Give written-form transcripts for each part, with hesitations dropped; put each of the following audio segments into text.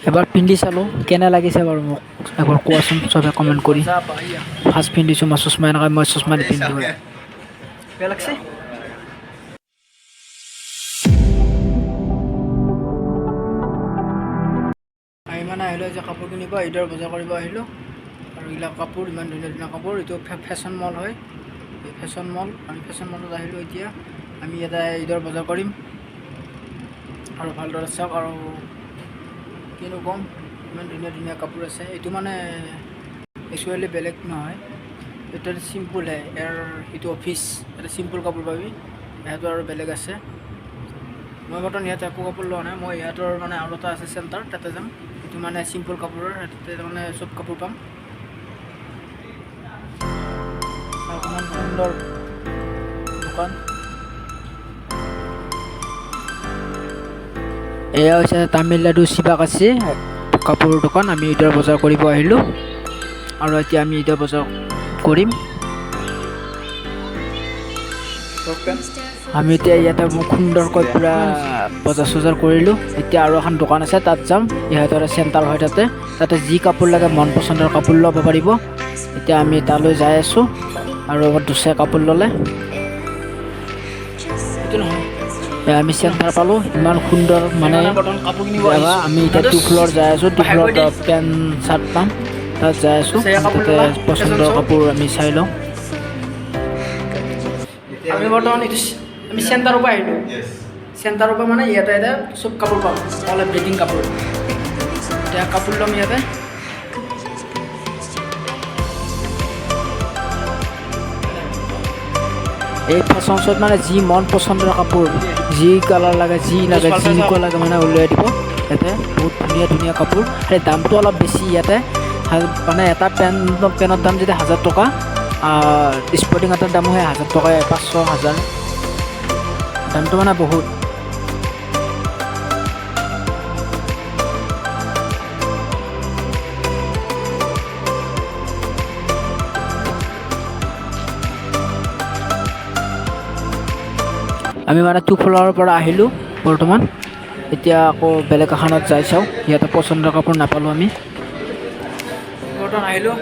এবাৰ পিন্ধি চালোঁ কেনে লাগিছে বাৰু মোক এবাৰ কোৱাচোন চবে কমেণ্ট কৰি ফাৰ্ষ্ট পিন্ধিছোঁ মই চশমা এনেকৈ মই চশমা নিপিন্ধোঁ বেয়া লাগছে আমি মানে আহিলোঁ যে কাপোৰ কিনিব ঈদৰ বজাৰ কৰিব আহিলোঁ আৰু এইবিলাক কাপোৰ ইমান ধুনীয়া ধুনীয়া কাপোৰ এইটো ফেশ্বন মল হয় এই ফেশ্বন মল আমি ফেশ্বন মলত আহিলোঁ এতিয়া আমি ইয়াতে ঈদৰ বজাৰ কৰিম আৰু ভালদৰে চাওক আৰু কিনো ক'ম ইমান ধুনীয়া ধুনীয়া কাপোৰ আছে এইটো মানে একচুৱেলি বেলেগ নহয় এটা চিম্পুলহে ইয়াৰ এইটো অফিচ এটা চিম্পুল কাপোৰ পাবি ইয়াতো আৰু বেলেগ আছে মই বৰ্তমান ইয়াত একো কাপোৰ লোৱা নাই মই ইয়াতৰ মানে আৰু এটা আছে চেণ্টাৰ তাতে যাম এইটো মানে চিম্পুল কাপোৰৰ তাতে মানে চব কাপোৰ পাম অকণমান সুন্দৰ দোকান এয়া হৈছে তামিলনাডু শিৱাকাশী কাপোৰৰ দোকান আমি ঈদৰ বজাৰ কৰিব আহিলোঁ আৰু এতিয়া আমি ঈদৰ বজাৰ কৰিম আমি এতিয়া ইয়াতে সুন্দৰকৈ পূৰা বজাৰ চজাৰ কৰিলোঁ এতিয়া আৰু এখন দোকান আছে তাত যাম ইহঁতৰ চেণ্টাৰ হয় তাতে যি কাপোৰ লাগে মন পচন্দৰ কাপোৰ ল'ব পাৰিব এতিয়া আমি তালৈ যাই আছোঁ আৰু দুচাই কাপোৰ ল'লে এইটো নহয় আমি চেণ্টাৰ পালোঁ ইমান সুন্দৰ মানে জেগা আমি এতিয়া 2 ফ্ল'ৰ যাই আছোঁ 2 ফ্ল'ৰত পেণ্ট চাৰ্ট পাম তাত যাই আছোঁ তাতে পচন্দৰ কাপোৰ আমি চাই লওঁ আমি বৰ্তমান আমি চেণ্টাৰৰ পৰা আহিলোঁ চেণ্টাৰৰ পৰা মানে ইয়াতে চব কাপোৰ পাম অল এভ্ৰিথিং কাপোৰ এতিয়া কাপোৰ ল'ম ইয়াতে এই ফেশ্বন শ্ব'ত মানে যি মন পচন্দৰ কাপোৰ যি কালাৰ লাগে যি যেনেকুৱা লাগে মানে উলিয়াই দিব ইয়াতে বহুত ধুনীয়া ধুনীয়া কাপোৰ আৰু দামটো অলপ বেছি ইয়াতে মানে এটা পেণ্টৰ দাম যদি 1000 টকা স্পৰ্টিং এটাৰ দামো সেই 1000 টকা 500 1000 দামটো মানে বহুত আমি মানে 2 ফ্ল'ৰৰ পৰা আহিলোঁ বৰ্তমান এতিয়া আকৌ বেলেগ এখনত যাই চাওঁ ইয়াতে পচন্দৰ কাপোৰ নাপালোঁ আমি বৰ্তমান আহিলোঁ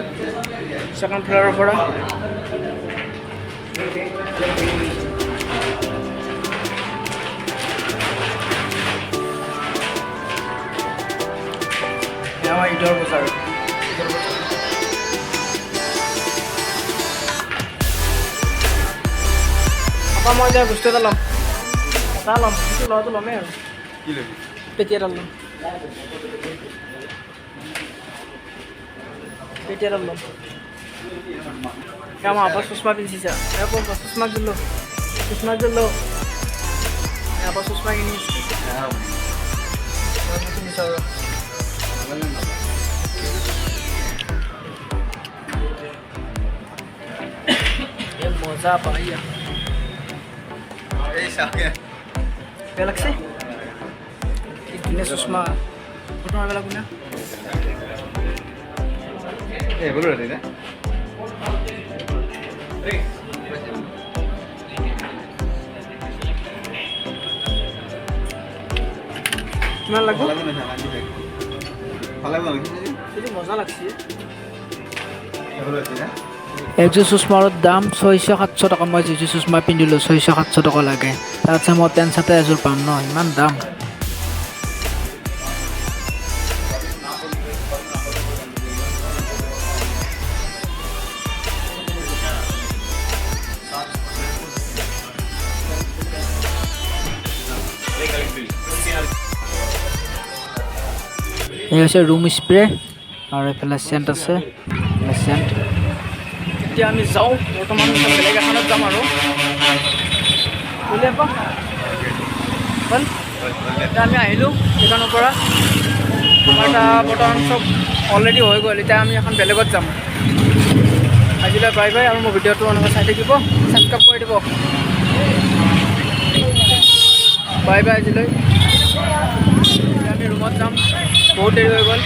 2nd ফ্ল'ৰৰ পৰা ঈদৰ বজাৰ আকৌ মই যে বস্তু এটা ল'ম সেইটো লোৱাটো ল'মেই আৰু পেটি এটা ল'ম আমার আবার চশমা পিনছিস চশমা দিল আবার চশমা কিনিস মজা পাইয়া বেয়া লাগছে ধুনীয়া চশমা ফটো মাৰিব লাগিব না বলো ৰেডি না কিমান লাগব মজা লাগছে একযোৰ চশমাৰ দাম 600-700 টকা মই যিযোৰ চশমা পিন্ধিলোঁ 600-700 টকা লাগে তাতছে মই পেণ্ট চাৰ্ট এযোৰ পাম ন ইমান দাম এই হৈছে ৰুম স্প্ৰে আৰু এইফালে চেণ্ট আছে চেণ্ট এতিয়া আমি যাওঁ বৰ্তমান বেলেগ এখনত যাম আৰু এতিয়া আমি আহিলোঁ দোকানৰ পৰা আমাৰ এটা বৰ্তমান চব অলৰেডি হৈ গ'ল এতিয়া আমি এখন বেলেগত যাম আজিলৈ বাই বাই আৰু মোৰ ভিডিঅ'টো এনেকৈ চাই থাকিব ছাবস্ক্ৰাইব কৰি দিব বাই বাই আজিলৈ আমি ৰুমত যাম বহুত দেৰি হৈ গ'ল